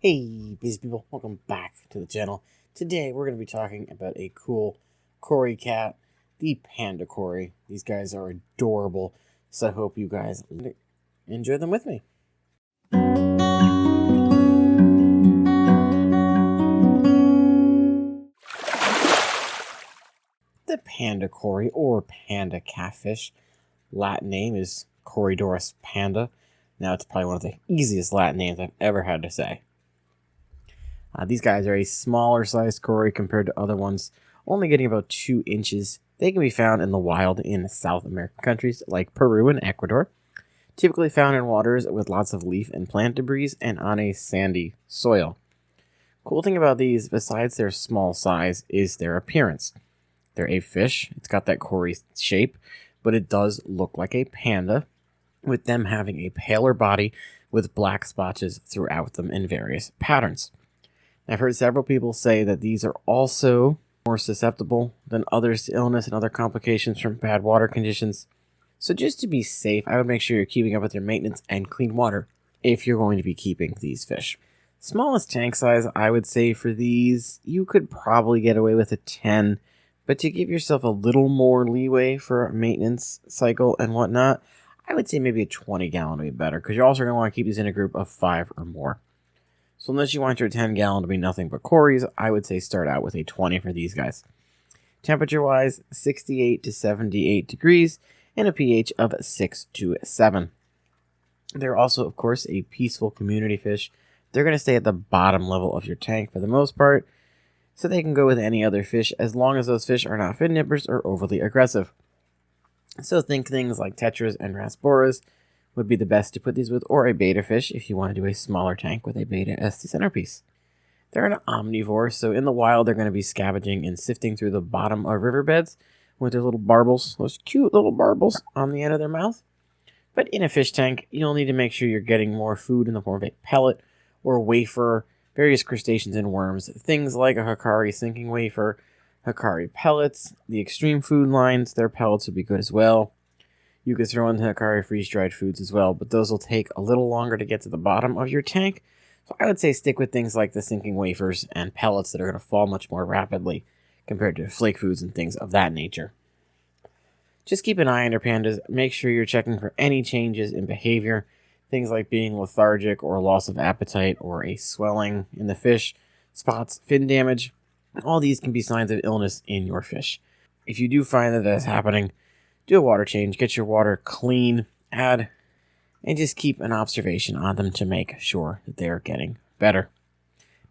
Hey, busy people, welcome back to the channel. Today we're going to be talking about a cool Cory cat, the Panda Cory. These guys are adorable, so I hope you guys enjoy them with me. The Panda Cory, or panda catfish, Latin name is Corydoras panda. Now it's probably one of the easiest Latin names I've ever had to say. These guys are a smaller sized Cory compared to other ones, only getting about 2 inches. They can be found in the wild in South American countries like Peru and Ecuador, typically found in waters with lots of leaf and plant debris and on a sandy soil. Cool thing about these, besides their small size, is their appearance. They're a fish. It's got that Cory shape, but it does look like a panda, with them having a paler body with black spotches throughout them in various patterns. I've heard several people say that these are also more susceptible than others to illness and other complications from bad water conditions. So just to be safe, I would make sure you're keeping up with your maintenance and clean water if you're going to be keeping these fish. Smallest tank size, I would say for these, you could probably get away with a 10, but to give yourself a little more leeway for a maintenance cycle and whatnot, I would say maybe a 20-gallon would be better, because you're also going to want to keep these in a group of 5 or more. So unless you want your 10-gallon to be nothing but Corys, I would say start out with a 20 for these guys. Temperature-wise, 68 to 78 degrees and a pH of 6 to 7. They're also, of course, a peaceful community fish. They're going to stay at the bottom level of your tank for the most part, so they can go with any other fish as long as those fish are not fin nippers or overly aggressive. So think things like tetras and rasboras would be the best to put these with, or a betta fish if you want to do a smaller tank with a betta as the centerpiece. They're an omnivore, so in the wild they're going to be scavenging and sifting through the bottom of riverbeds with their little barbels, those cute little barbels on the end of their mouth. But in a fish tank, you'll need to make sure you're getting more food in the form of a pellet or wafer, various crustaceans and worms, things like a Hikari sinking wafer, Hikari pellets, the extreme food lines, their pellets would be good as well. You could throw in the Hikari freeze-dried foods as well, but those will take a little longer to get to the bottom of your tank. So I would say stick with things like the sinking wafers and pellets that are going to fall much more rapidly compared to flake foods and things of that nature. Just keep an eye on your pandas. Make sure you're checking for any changes in behavior, things like being lethargic or loss of appetite or a swelling in the fish, spots, fin damage. All these can be signs of illness in your fish. If you do find that that's happening, do a water change, get your water clean, and just keep an observation on them to make sure that they're getting better.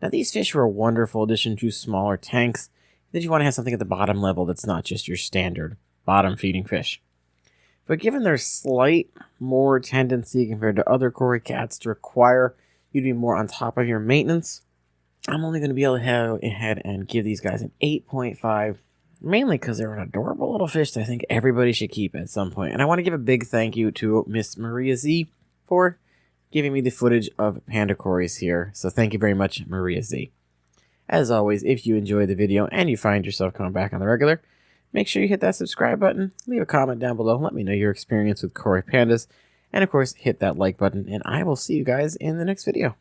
Now, these fish are a wonderful addition to smaller tanks that you want to have something at the bottom level that's not just your standard bottom feeding fish. But given their slight more tendency compared to other Cory cats to require you to be more on top of your maintenance, I'm only going to be able to go ahead and give these guys an 8.5. Mainly because they're an adorable little fish that I think everybody should keep at some point. And I want to give a big thank you to Miss Maria Z for giving me the footage of Panda Corys here. So thank you very much, Maria Z. As always, if you enjoyed the video and you find yourself coming back on the regular, make sure you hit that subscribe button, leave a comment down below, let me know your experience with Cory pandas, and of course, hit that like button, and I will see you guys in the next video.